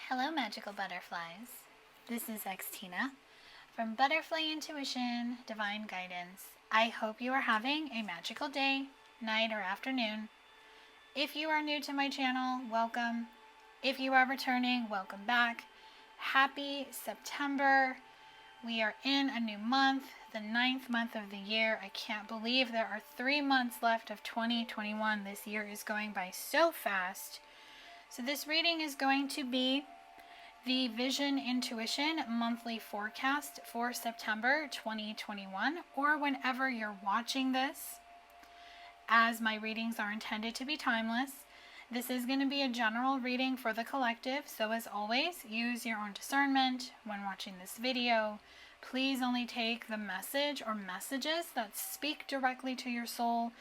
Hello, magical butterflies. This is Xtina from Butterfly Intuition, Divine Guidance. I hope you are having a magical day, night, or afternoon. If you are new to my channel, welcome. If you are returning, welcome back. Happy September. We are in a new month, the 9th month of the year. I can't believe there are 3 months left of 2021. This year is going by so fast. So this reading is going to be the Vision Intuition monthly forecast for September 2021, or whenever you're watching this, as my readings are intended to be timeless. This is going to be a general reading for the collective, so as always, use your own discernment when watching this video. Please only take the message or messages that speak directly to your soul,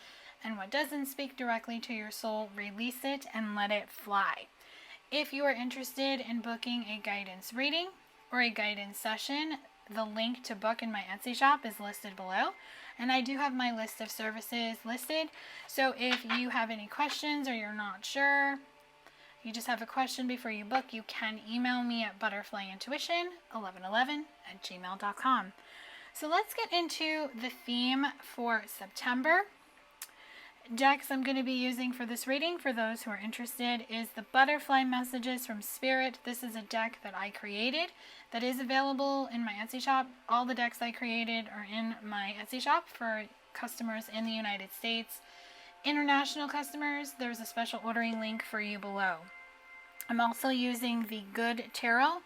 and what doesn't speak directly to your soul, release it and let it fly. If you are interested in booking a guidance reading or a guidance session, the link to book in my Etsy shop is listed below. And I do have my list of services listed. So if you have any questions or you're not sure, you just have a question before you book, you can email me at butterflyintuition1111@gmail.com. So let's get into the theme for September. Decks I'm going to be using for this reading, for those who are interested, is the Butterfly Messages from Spirit. This is a deck that I created that is available in my Etsy shop. All the decks I created are in my Etsy shop for customers in the United States. International customers, there's a special ordering link for you below. I'm also using the Good Tarot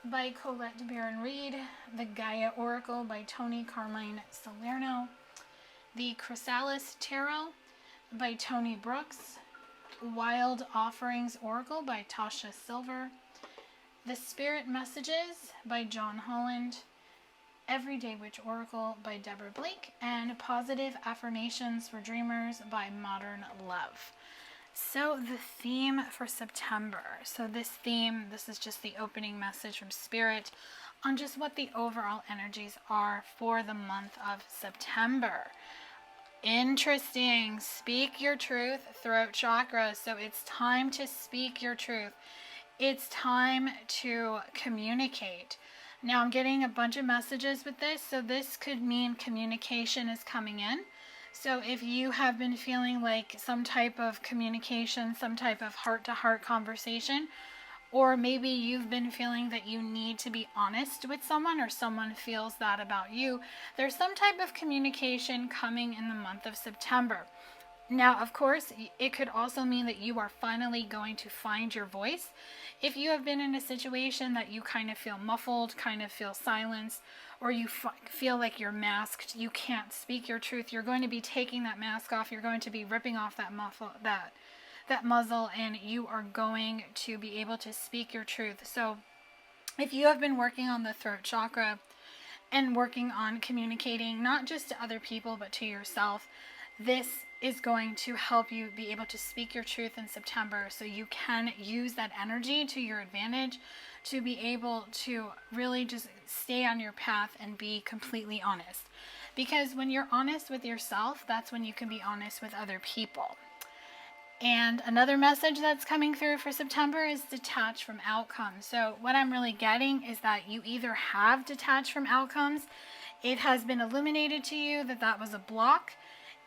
by Colette DeBaron Reed, the Gaia Oracle by Tony Carmine Salerno, the Chrysalis Tarot by Tony Brooks, Wild Offerings Oracle by Tasha Silver, The Spirit Messages by John Holland, Everyday Witch Oracle by Deborah Blake, and Positive Affirmations for Dreamers by Modern Love. So the theme for September. This is just the opening message from Spirit on just what the overall energies are for the month of September. Interesting. Speak your truth, throat chakra. So it's time to speak your truth. It's time to communicate. Now I'm getting a bunch of messages with this. So this could mean communication is coming in. So if you have been feeling like some type of communication, some type of heart-to-heart conversation, or maybe you've been feeling that you need to be honest with someone, or someone feels that about you, there's some type of communication coming in the month of September. Now, of course, it could also mean that you are finally going to find your voice. If you have been in a situation that you kind of feel muffled, kind of feel silenced, or you feel like you're masked, you can't speak your truth, you're going to be taking that mask off, you're going to be ripping off that muzzle, and you are going to be able to speak your truth. So if you have been working on the throat chakra and working on communicating not just to other people but to yourself, this is going to help you be able to speak your truth in September, so you can use that energy to your advantage to be able to really just stay on your path and be completely honest. Because when you're honest with yourself, that's when you can be honest with other people. And another message that's coming through for September is detach from outcomes. So what I'm really getting is that you either have detached from outcomes, it has been illuminated to you that that was a block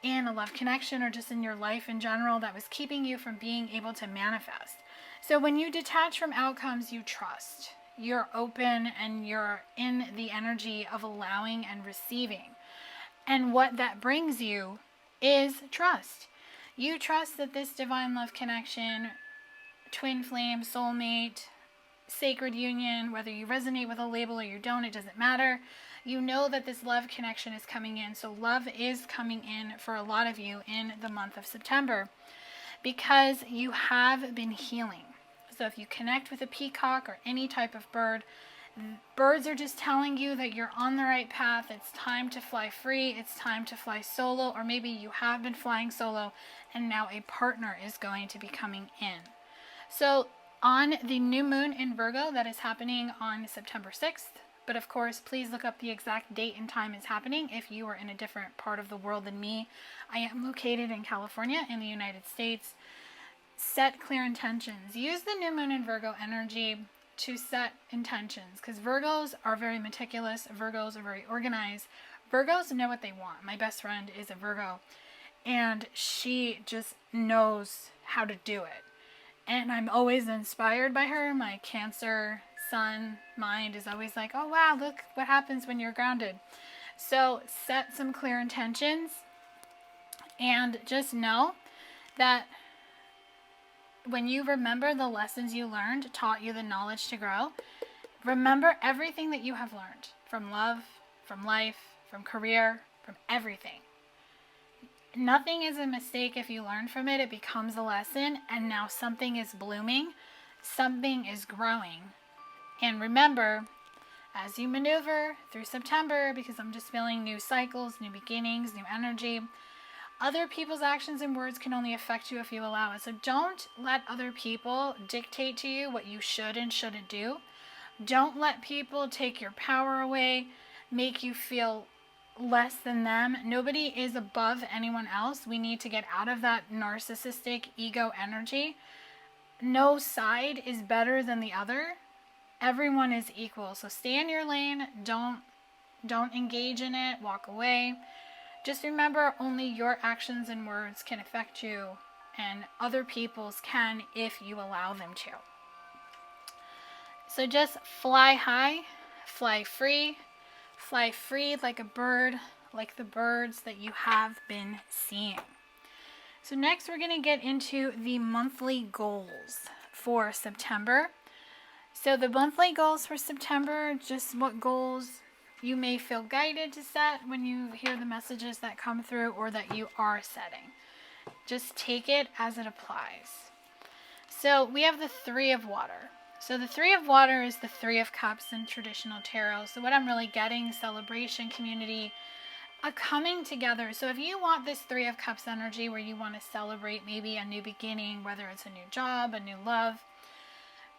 in a love connection or just in your life in general that was keeping you from being able to manifest. So when you detach from outcomes, you trust. You're open and you're in the energy of allowing and receiving. And what that brings you is trust. You trust that this divine love connection, twin flame, soulmate, sacred union, whether you resonate with a label or you don't, it doesn't matter. You know that this love connection is coming in. So love is coming in for a lot of you in the month of September because you have been healing. So if you connect with a peacock or any type of bird, birds are just telling you that you're on the right path. It's time to fly free. It's time to fly solo, or maybe you have been flying solo and now a partner is going to be coming in. So on the new moon in Virgo that is happening on September 6th, but of course, please look up the exact date and time it's happening if you are in a different part of the world than me. I am located in California in the United States. Set clear intentions. Use the new moon in Virgo energy to set intentions, because Virgos are very meticulous. Virgos are very organized. Virgos know what they want. My best friend is a Virgo, and she just knows how to do it. And I'm always inspired by her. My Cancer sun mind is always like, oh wow, look what happens when you're grounded. So set some clear intentions, and just know that when you remember the lessons you learned, taught you the knowledge to grow, remember everything that you have learned from love, from life, from career, from everything. Nothing is a mistake. If you learn from it, it becomes a lesson, and now something is blooming, something is growing. And remember, as you maneuver through September, because I'm just feeling new cycles, new beginnings, new energy, other people's actions and words can only affect you if you allow it. So don't let other people dictate to you what you should and shouldn't do. Don't let people take your power away, make you feel less than them. Nobody is above anyone else. We need to get out of that narcissistic ego energy. No side is better than the other. Everyone is equal. So stay in your lane. Don't engage in it. Walk away. Just remember, only your actions and words can affect you, and other people's can if you allow them to. So just fly high, fly free like a bird, like the birds that you have been seeing. So next we're going to get into the monthly goals for September. So the monthly goals for September, just what goals you may feel guided to set when you hear the messages that come through, or that you are setting. Just take it as it applies. So we have the Three of Water. So the Three of Water is the Three of Cups in traditional tarot. So what I'm really getting, celebration, community, a coming together. So if you want this Three of Cups energy where you want to celebrate maybe a new beginning, whether it's a new job, a new love,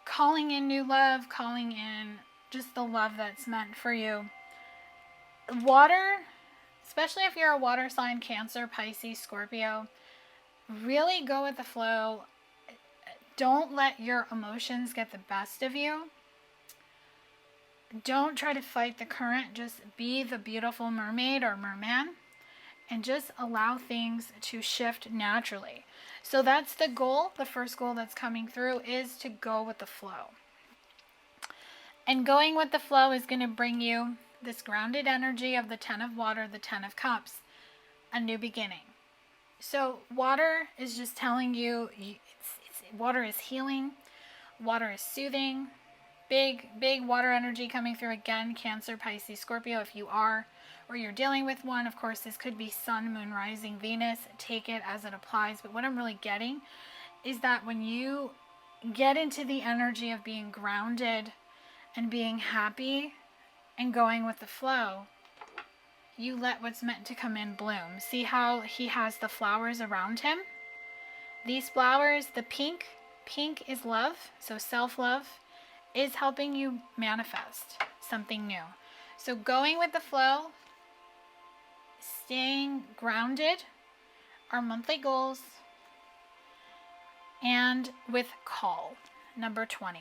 calling in new love, calling in just the love that's meant for you. Water, especially if you're a water sign, Cancer, Pisces, Scorpio, really go with the flow. Don't let your emotions get the best of you. Don't try to fight the current. Just be the beautiful mermaid or merman, and just allow things to shift naturally. So that's the goal. The first goal that's coming through is to go with the flow. And going with the flow is going to bring you this grounded energy of the Ten of Water, the Ten of Cups, a new beginning. So water is just telling you, water is healing, water is soothing. Big water energy coming through again, Cancer, Pisces, Scorpio. If you are, or you're dealing with one, of course, this could be Sun, Moon, Rising, Venus. Take it as it applies. But what I'm really getting is that when you get into the energy of being grounded and being happy and going with the flow, you let what's meant to come in bloom. See how he has the flowers around him? These flowers, the pink is love. So self-love is helping you manifest something new. So going with the flow, staying grounded, our monthly goals, and with call, number 20.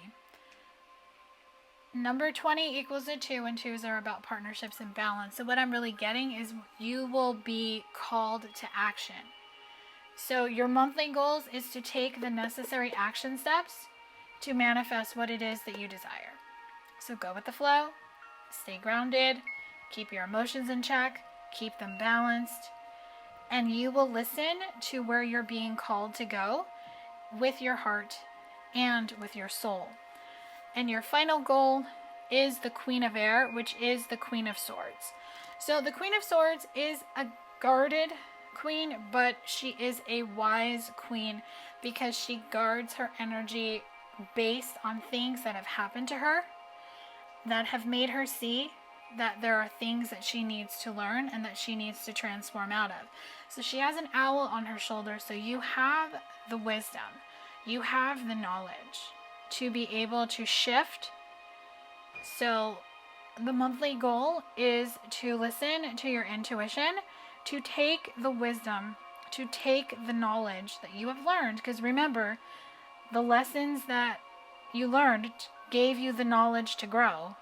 Number 20 equals a 2, and 2s are about partnerships and balance. So what I'm really getting is you will be called to action. So your monthly goals is to take the necessary action steps to manifest what it is that you desire. So go with the flow, stay grounded, keep your emotions in check, keep them balanced, and you will listen to where you're being called to go with your heart and with your soul. And your final goal is the Queen of Air, which is the Queen of Swords. So the Queen of Swords is a guarded queen, but she is a wise queen because she guards her energy based on things that have happened to her that have made her see that there are things that she needs to learn and that she needs to transform out of. So she has an owl on her shoulder, so you have the wisdom, you have the knowledge to be able to shift. So the monthly goal is to listen to your intuition, to take the wisdom, to take the knowledge that you have learned. Because remember, the lessons that you learned gave you the knowledge to grow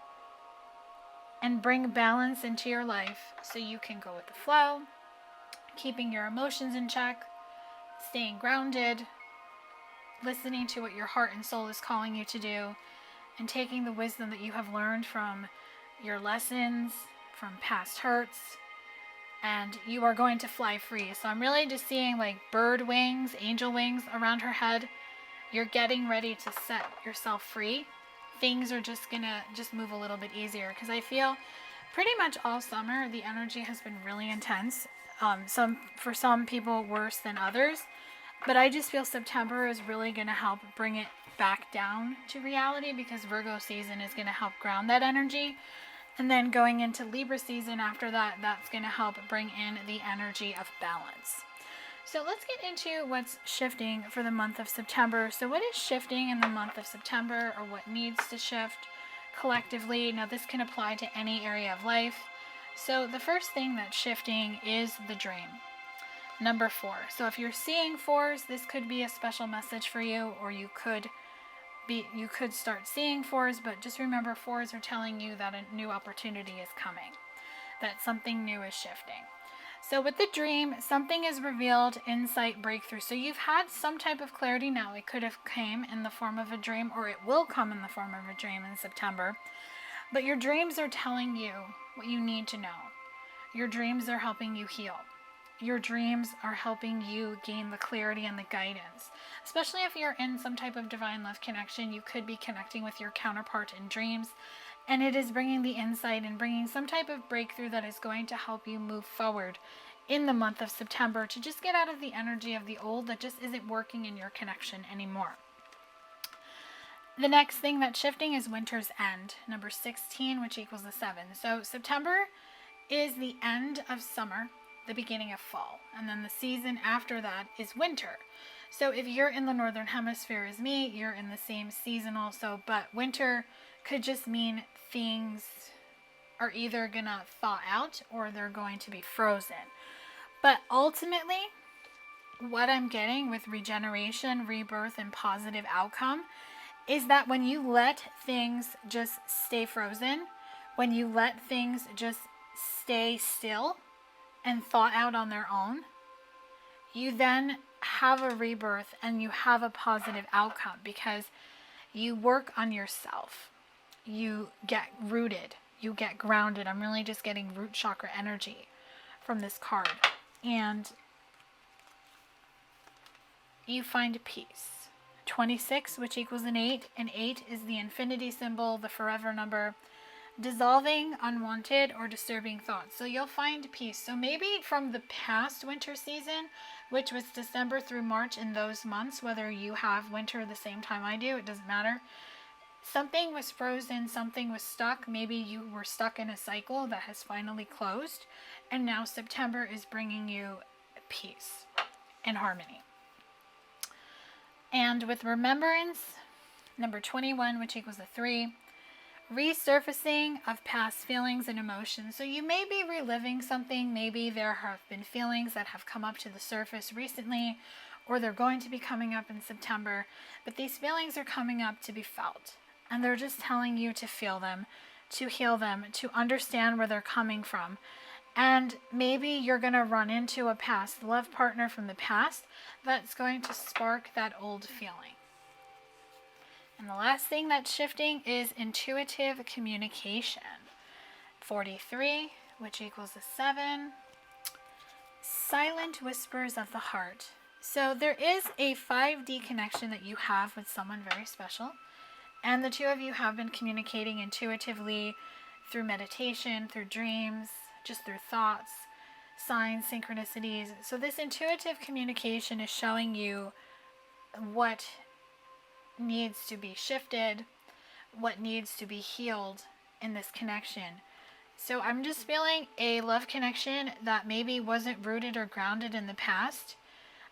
and bring balance into your life so you can go with the flow, keeping your emotions in check, staying grounded, listening to what your heart and soul is calling you to do, and taking the wisdom that you have learned from your lessons, from past hurts, and you are going to fly free. So I'm really just seeing like bird wings, angel wings around her head. You're getting ready to set yourself free. Things are just gonna move a little bit easier, because I feel pretty much all summer the energy has been really intense. For some people worse than others, but I just feel September is really gonna help bring it back down to reality, because Virgo season is gonna help ground that energy. And then going into Libra season after that, that's going to help bring in the energy of balance. So let's get into what's shifting for the month of September. So what is shifting in the month of September, or what needs to shift collectively? Now this can apply to any area of life. So the first thing that's shifting is the dream. Number 4. So if you're seeing 4s, this could be a special message for you, or you could start seeing 4s, but just remember 4s are telling you that a new opportunity is coming, that something new is shifting. So with the dream, something is revealed, insight, breakthrough. So you've had some type of clarity now. It could have came in the form of a dream, or it will come in the form of a dream in September. But your dreams are telling you what you need to know. Your dreams are helping you heal. Your dreams are helping you gain the clarity and the guidance. Especially if you're in some type of divine love connection, you could be connecting with your counterpart in dreams, and it is bringing the insight and bringing some type of breakthrough that is going to help you move forward in the month of September, to just get out of the energy of the old that just isn't working in your connection anymore. The next thing that's shifting is winter's end, number 16, which equals the 7. So September is the end of summer, the beginning of fall, and then the season after that is winter. So if you're in the northern hemisphere as me, you're in the same season also, but winter could just mean things are either gonna thaw out or they're going to be frozen. But ultimately, what I'm getting with regeneration, rebirth, and positive outcome is that when you let things just stay frozen, when you let things just stay still and thaw out on their own, you then have a rebirth and you have a positive outcome, because you work on yourself. You get rooted. You get grounded. I'm really just getting root chakra energy from this card. And you find peace. 26, which equals an 8. An 8 is the infinity symbol, the forever number. Dissolving unwanted or disturbing thoughts. So you'll find peace. So maybe from the past winter season, which was December through March, in those months, whether you have winter the same time I do, it doesn't matter. Something was frozen, something was stuck. Maybe you were stuck in a cycle that has finally closed, and now September is bringing you peace and harmony. And with remembrance, number 21, which equals a 3, resurfacing of past feelings and emotions. So you may be reliving something. Maybe there have been feelings that have come up to the surface recently, or they're going to be coming up in September, but these feelings are coming up to be felt, and they're just telling you to feel them, to heal them, to understand where they're coming from. And maybe you're going to run into a past love partner from the past that's going to spark that old feeling. And the last thing that's shifting is intuitive communication. 43, which equals a 7. Silent whispers of the heart. So there is a 5D connection that you have with someone very special. And the two of you have been communicating intuitively through meditation, through dreams, just through thoughts, signs, synchronicities. So this intuitive communication is showing you what needs to be shifted, what needs to be healed in this connection. So I'm just feeling a love connection that maybe wasn't rooted or grounded in the past.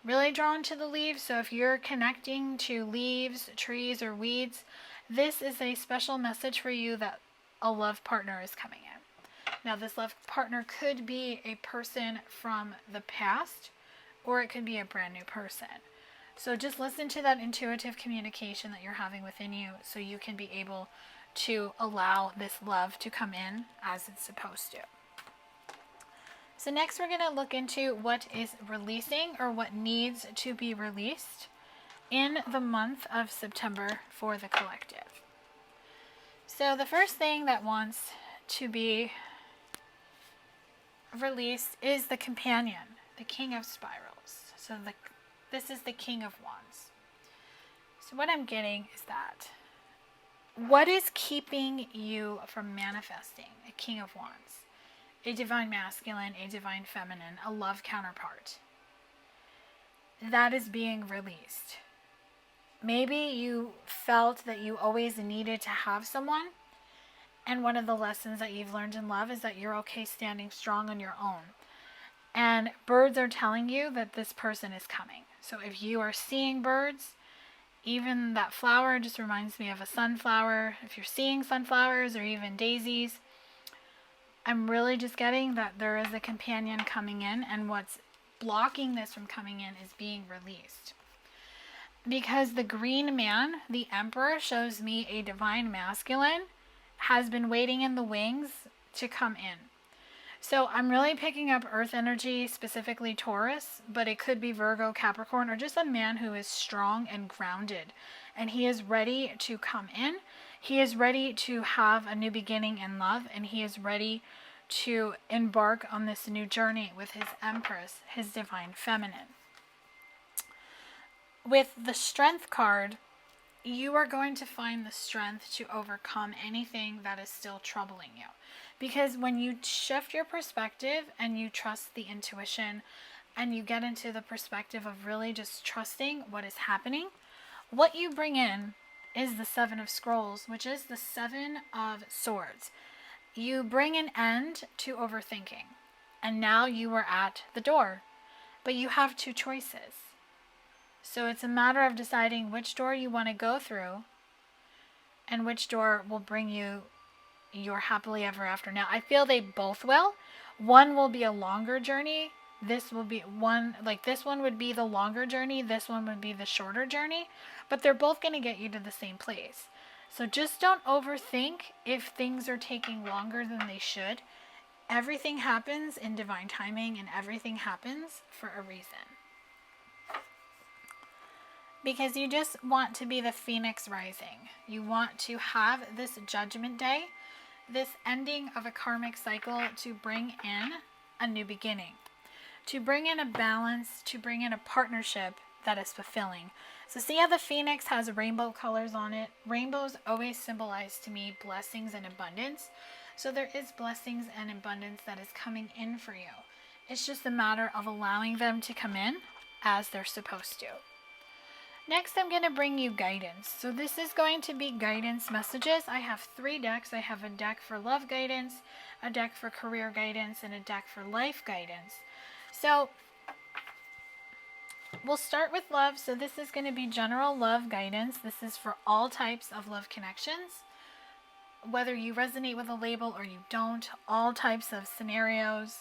Really drawn to the leaves. So if you're connecting to leaves, trees, or weeds, this is a special message for you that a love partner is coming in. Now this love partner could be a person from the past, or it could be a brand new person. So just listen to that intuitive communication that you're having within you so you can be able to allow this love to come in as it's supposed to. So next we're going to look into what is releasing or what needs to be released in the month of September for the collective. So the first thing that wants to be released is the companion, the King of Spirals. So this is the King of Wands. So what I'm getting is that what is keeping you from manifesting a King of Wands, a divine masculine, a divine feminine, a love counterpart, that is being released. Maybe you felt that you always needed to have someone, and one of the lessons that you've learned in love is that you're okay standing strong on your own. And birds are telling you that this person is coming. So if you are seeing birds, even that flower just reminds me of a sunflower. If you're seeing sunflowers or even daisies, I'm really just getting that there is a companion coming in, and what's blocking this from coming in is being released. Because the green man, the Emperor, shows me a divine masculine has been waiting in the wings to come in. So I'm really picking up earth energy, specifically Taurus, but it could be Virgo, Capricorn, or just a man who is strong and grounded. And he is ready to come in. He is ready to have a new beginning in love, and he is ready to embark on this new journey with his Empress, his divine feminine. With the Strength card, you are going to find the strength to overcome anything that is still troubling you. Because when you shift your perspective and you trust the intuition and you get into the perspective of really just trusting what is happening, what you bring in is the Seven of Scrolls, which is the Seven of Swords. You bring an end to overthinking, and now you are at the door, but you have two choices. So it's a matter of deciding which door you want to go through and which door will bring you your happily ever after. Now, I feel they both will. One will be a longer journey. This will be this one would be the longer journey. This one would be the shorter journey. But they're both going to get you to the same place. So just don't overthink if things are taking longer than they should. Everything happens in divine timing, and everything happens for a reason. Because you just want to be the phoenix rising. You want to have this judgment day, this ending of a karmic cycle, to bring in a new beginning, to bring in a balance, to bring in a partnership that is fulfilling. So see how the phoenix has rainbow colors on it? Rainbows always symbolize to me blessings and abundance. So there is blessings and abundance that is coming in for you. It's just a matter of allowing them to come in as they're supposed to. Next, I'm going to bring you guidance. So this is going to be guidance messages. I have 3 decks. I have a deck for love guidance, a deck for career guidance, and a deck for life guidance. So we'll start with love. So this is going to be general love guidance. This is for all types of love connections. Whether you resonate with a label or you don't, all types of scenarios.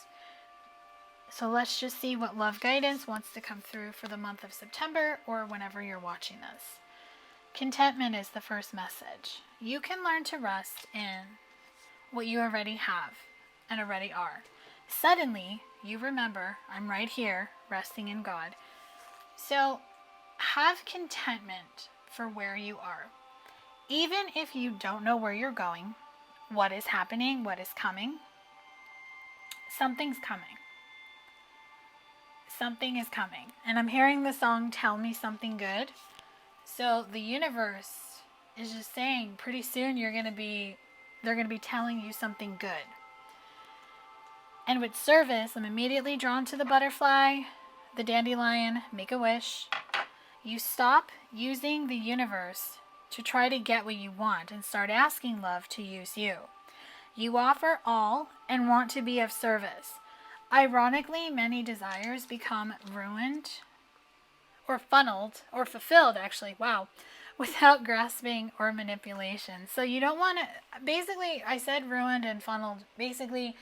So let's just see what love guidance wants to come through for the month of September or whenever you're watching this. Contentment is the first message. You can learn to rest in what you already have and already are. Suddenly, you remember, I'm right here, resting in God. So have contentment for where you are. Even if you don't know where you're going, what is happening, what is coming, something's coming. Something is coming. And I'm hearing the song, Tell Me Something Good. So the universe is just saying pretty soon they're going to be telling you something good. And with service, I'm immediately drawn to the butterfly, the dandelion, make a wish. You stop using the universe to try to get what you want and start asking love to use you. You offer all and want to be of service. Ironically, many desires become ruined or funneled or fulfilled, actually, without grasping or manipulation. So you don't want to, basically, I said ruined and funneled. Basically,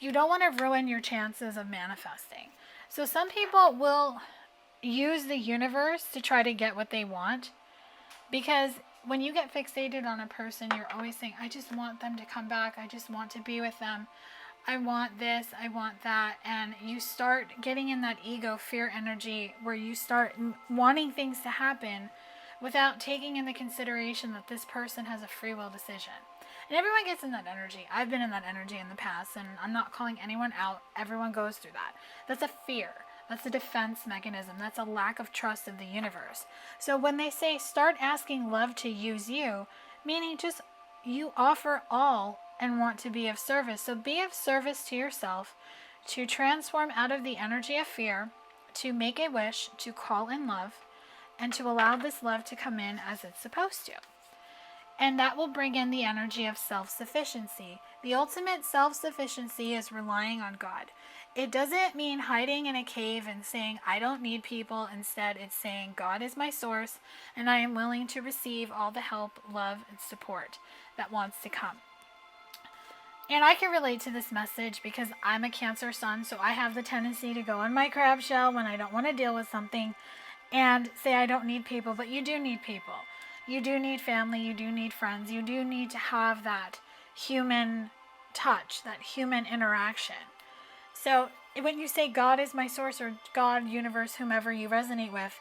you don't want to ruin your chances of manifesting. So some people will use the universe to try to get what they want. Because when you get fixated on a person, you're always saying, I just want them to come back. I just want to be with them. I want this, I want that. And you start getting in that ego fear energy where you start wanting things to happen without taking into consideration that this person has a free will decision. And everyone gets in that energy. I've been in that energy in the past, and I'm not calling anyone out. Everyone goes through that. That's a fear. That's a defense mechanism. That's a lack of trust of the universe. So when they say start asking love to use you, meaning just you offer all and want to be of service. So be of service to yourself, to transform out of the energy of fear, to make a wish, to call in love, and to allow this love to come in as it's supposed to. And that will bring in the energy of self-sufficiency. The ultimate self-sufficiency is relying on God. It doesn't mean hiding in a cave and saying, I don't need people. Instead, it's saying, God is my source, and I am willing to receive all the help, love, and support that wants to come. And I can relate to this message because I'm a Cancer sun, so I have the tendency to go in my crab shell when I don't want to deal with something and say I don't need people, but you do need people. You do need family, you do need friends, you do need to have that human touch, that human interaction. So when you say God is my source, or God, universe, whomever you resonate with,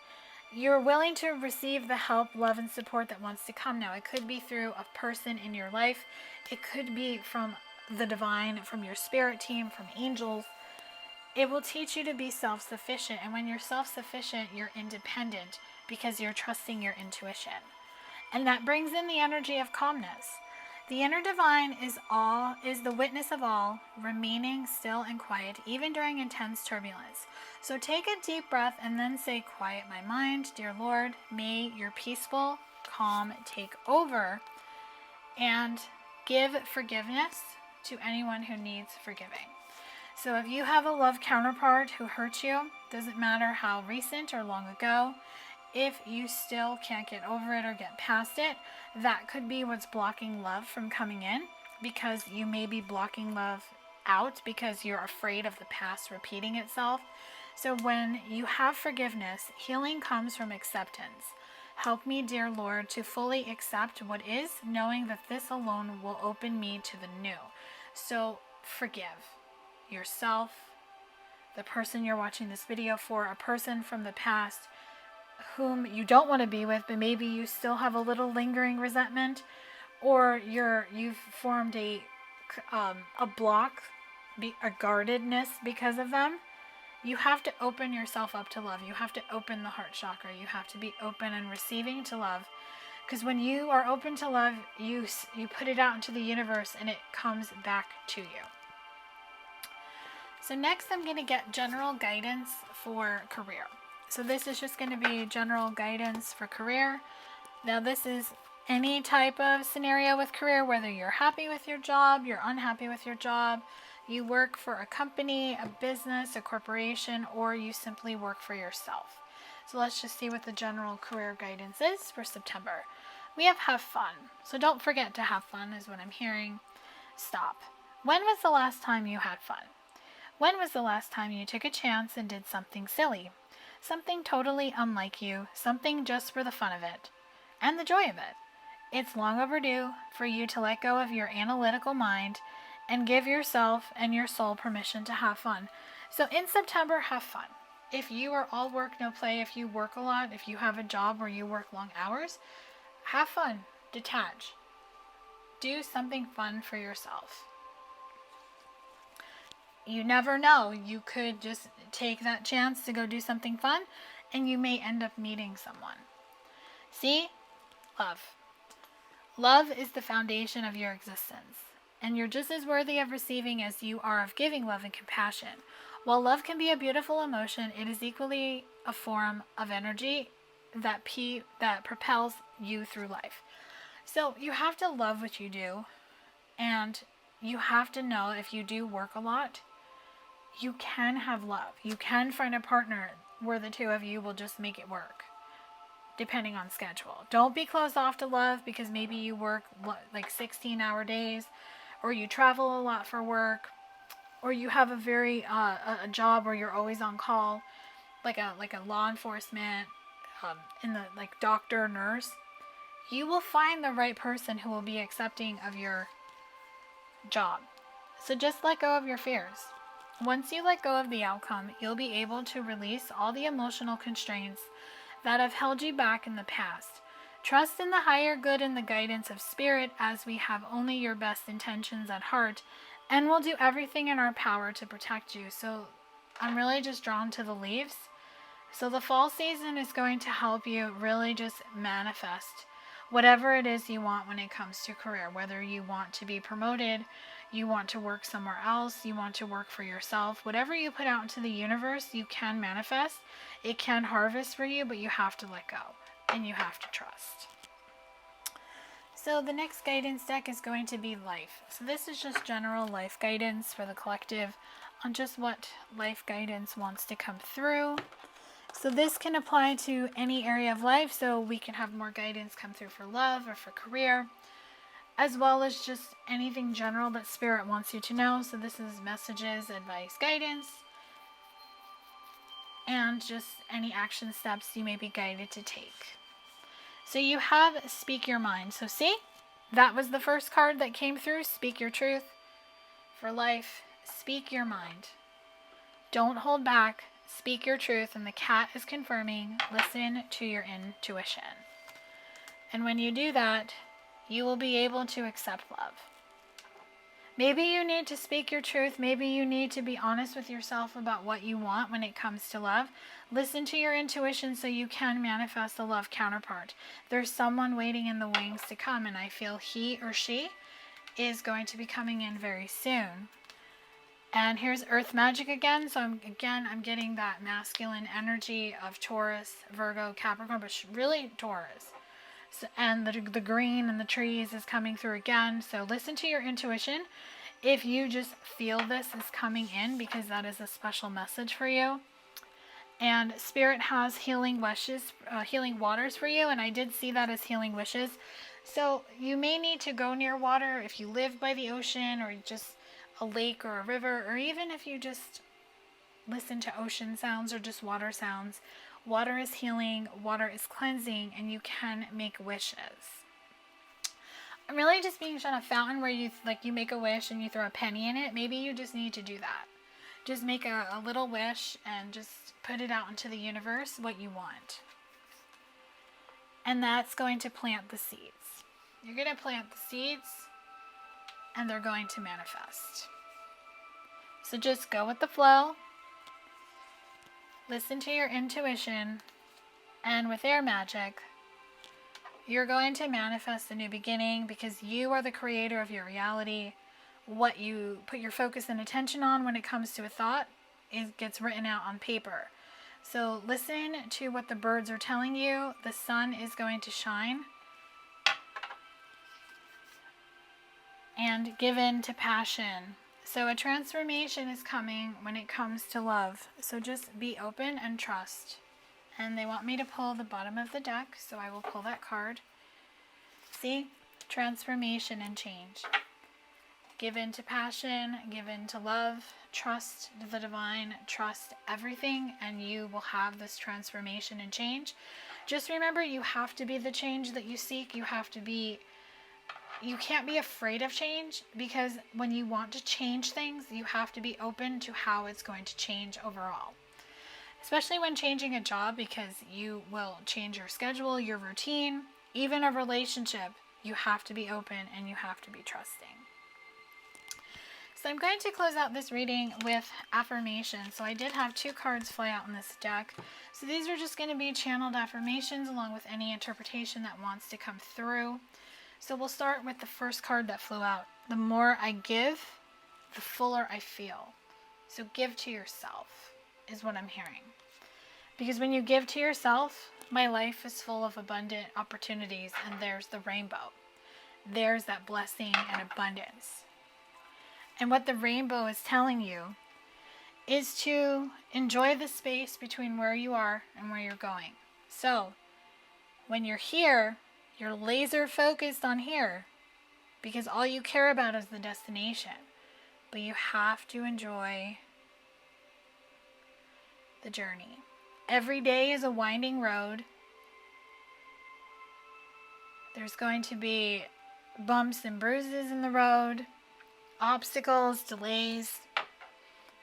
you're willing to receive the help, love, and support that wants to come now. It could be through a person in your life. It could be from the divine, from your spirit team, from angels. It will teach you to be self-sufficient. And when you're self-sufficient, you're independent because you're trusting your intuition. And that brings in the energy of calmness. The inner divine is the witness of all, remaining still and quiet, even during intense turbulence. So take a deep breath and then say, quiet my mind, dear Lord, may your peaceful calm take over, and give forgiveness to anyone who needs forgiving. So if you have a love counterpart who hurt you, doesn't matter how recent or long ago, if you still can't get over it or get past it, that could be what's blocking love from coming in, because you may be blocking love out because you're afraid of the past repeating itself. So when you have forgiveness, healing comes from acceptance. Help me, dear Lord, to fully accept what is, knowing that this alone will open me to the new. So forgive yourself, the person you're watching this video for, a person from the past whom you don't want to be with, but maybe you still have a little lingering resentment, or you've formed a block, a guardedness because of them. You have to open yourself up to love. You have to open the heart chakra. You have to be open and receiving to love, because when you are open to love, you put it out into the universe and it comes back to you. So next I'm going to get general guidance for career. So this is just going to be general guidance for career. Now this is any type of scenario with career, whether you're happy with your job, you're unhappy with your job, you work for a company, a business, a corporation, or you simply work for yourself. So let's just see what the general career guidance is for September. We have fun. So don't forget to have fun is what I'm hearing. Stop. When was the last time you had fun? When was the last time you took a chance and did something silly? Something totally unlike you, something just for the fun of it, and the joy of it. It's long overdue for you to let go of your analytical mind and give yourself and your soul permission to have fun. So in September, have fun. If you are all work, no play, if you work a lot, if you have a job where you work long hours, have fun. Detach. Do something fun for yourself. You never know. You could just take that chance to go do something fun, and you may end up meeting someone. See? Love. Love is the foundation of your existence, and you're just as worthy of receiving as you are of giving love and compassion. While love can be a beautiful emotion, it is equally a form of energy that propels you through life. So you have to love what you do, and you have to know if you do work a lot, you can have love. You can find a partner where the two of you will just make it work, depending on schedule. Don't be closed off to love because maybe you work like 16-hour days, or you travel a lot for work, or you have a job where you're always on call. like a law enforcement, in the like doctor, nurse, you will find the right person who will be accepting of your job. So just let go of your fears. Once you let go of the outcome, you'll be able to release all the emotional constraints that have held you back in the past. Trust in the higher good and the guidance of spirit, as we have only your best intentions at heart, and we'll do everything in our power to protect you. So I'm really just drawn to the leaves. So the fall season is going to help you really just manifest whatever it is you want when it comes to career. Whether you want to be promoted, you want to work somewhere else, you want to work for yourself, whatever you put out into the universe, you can manifest. It can harvest for you, but you have to let go and you have to trust. So the next guidance deck is going to be life. So this is just general life guidance for the collective on just what life guidance wants to come through. So this can apply to any area of life, so we can have more guidance come through for love or for career, as well as just anything general that Spirit wants you to know. So this is messages, advice, guidance, and just any action steps you may be guided to take. So you have Speak Your Mind. So see, that was the first card that came through, Speak Your Truth. For life, speak your mind. Don't hold back. Speak your truth, and the cat is confirming, listen to your intuition. And when you do that, you will be able to accept love. Maybe you need to speak your truth. Maybe you need to be honest with yourself about what you want when it comes to love. Listen to your intuition so you can manifest the love counterpart. There's someone waiting in the wings to come, and I feel he or she is going to be coming in very soon. And here's Earth Magic again. So I'm getting that masculine energy of Taurus, Virgo, Capricorn, but really Taurus. So, and the green and the trees is coming through again. So listen to your intuition. If you just feel this is coming in, because that is a special message for you. And Spirit has healing wishes, healing waters for you. And I did see that as healing wishes. So you may need to go near water if you live by the ocean, or just a lake or a river, or even if you just listen to ocean sounds or just water sounds. Water is healing, water is cleansing, and you can make wishes. I'm really just being shown a fountain where you make a wish and you throw a penny in it. Maybe you just need to do that. Just make a little wish and just put it out into the universe, what you want. And that's going to plant the seeds. You're going to plant the seeds, and they're going to manifest. So just go with the flow. Listen to your intuition. And with air magic, you're going to manifest a new beginning, because you are the creator of your reality. What you put your focus and attention on when it comes to a thought, it gets written out on paper. So listen to what the birds are telling you. The sun is going to shine. And give in to passion. So a transformation is coming when it comes to love. So just be open and trust. And they want me to pull the bottom of the deck, so I will pull that card. See? Transformation and change. Give in to passion, give in to love, trust the divine, trust everything, and you will have this transformation and change. Just remember, you have to be the change that you seek. You can't be afraid of change, because when you want to change things, you have to be open to how it's going to change overall. Especially when changing a job, because you will change your schedule, your routine, even a relationship. You have to be open and you have to be trusting. So I'm going to close out this reading with affirmations. So I did have 2 cards fly out in this deck. So these are just going to be channeled affirmations along with any interpretation that wants to come through. So we'll start with the first card that flew out. The more I give, the fuller I feel. So give to yourself is what I'm hearing. Because when you give to yourself, my life is full of abundant opportunities, and there's the rainbow. There's that blessing and abundance. And what the rainbow is telling you is to enjoy the space between where you are and where you're going. So when you're here, you're laser focused on here, because all you care about is the destination. But you have to enjoy the journey. Every day is a winding road. There's going to be bumps and bruises in the road, obstacles, delays,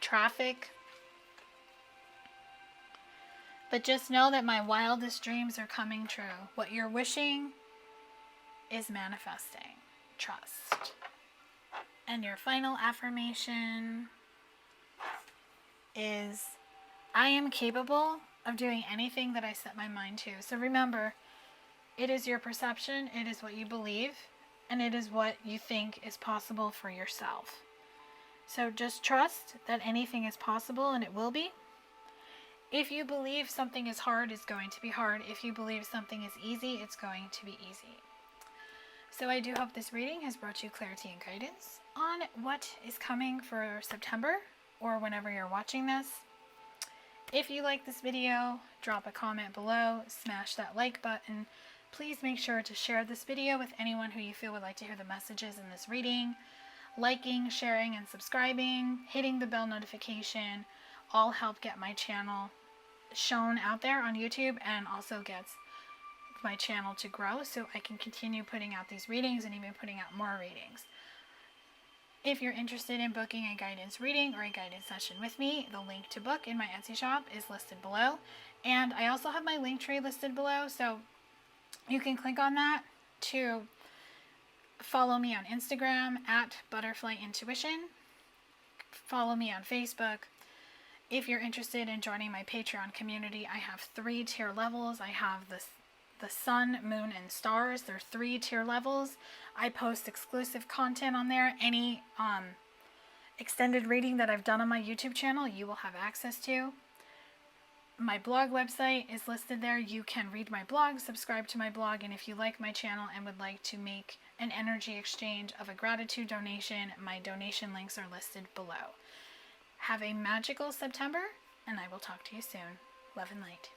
traffic. But just know that my wildest dreams are coming true. What you're wishing is manifesting. Trust. And your final affirmation is, I am capable of doing anything that I set my mind to. So remember, it is your perception, it is what you believe, and it is what you think is possible for yourself. So just trust that anything is possible, and it will be. If you believe something is hard, it's going to be hard. If you believe something is easy, it's going to be easy. So I do hope this reading has brought you clarity and guidance on what is coming for September, or whenever you're watching this. If you like this video, drop a comment below, smash that like button. Please make sure to share this video with anyone who you feel would like to hear the messages in this reading. Liking, sharing, and subscribing, hitting the bell notification, all help get my channel shown out there on YouTube, and also gets my channel to grow so I can continue putting out these readings and even putting out more readings. If you're interested in booking a guidance reading or a guidance session with me, the link to book in my Etsy shop is listed below. And I also have my link tree listed below, so you can click on that to follow me on Instagram at Butterfly Intuition. Follow me on Facebook. If you're interested in joining my Patreon community, I have 3 tier levels. I have the Sun, Moon, and Stars. They're 3 tier levels. I post exclusive content on there. Any extended reading that I've done on my YouTube channel, you will have access to. My blog website is listed there. You can read my blog, subscribe to my blog, and if you like my channel and would like to make an energy exchange of a gratitude donation, my donation links are listed below. Have a magical September, and I will talk to you soon. Love and light.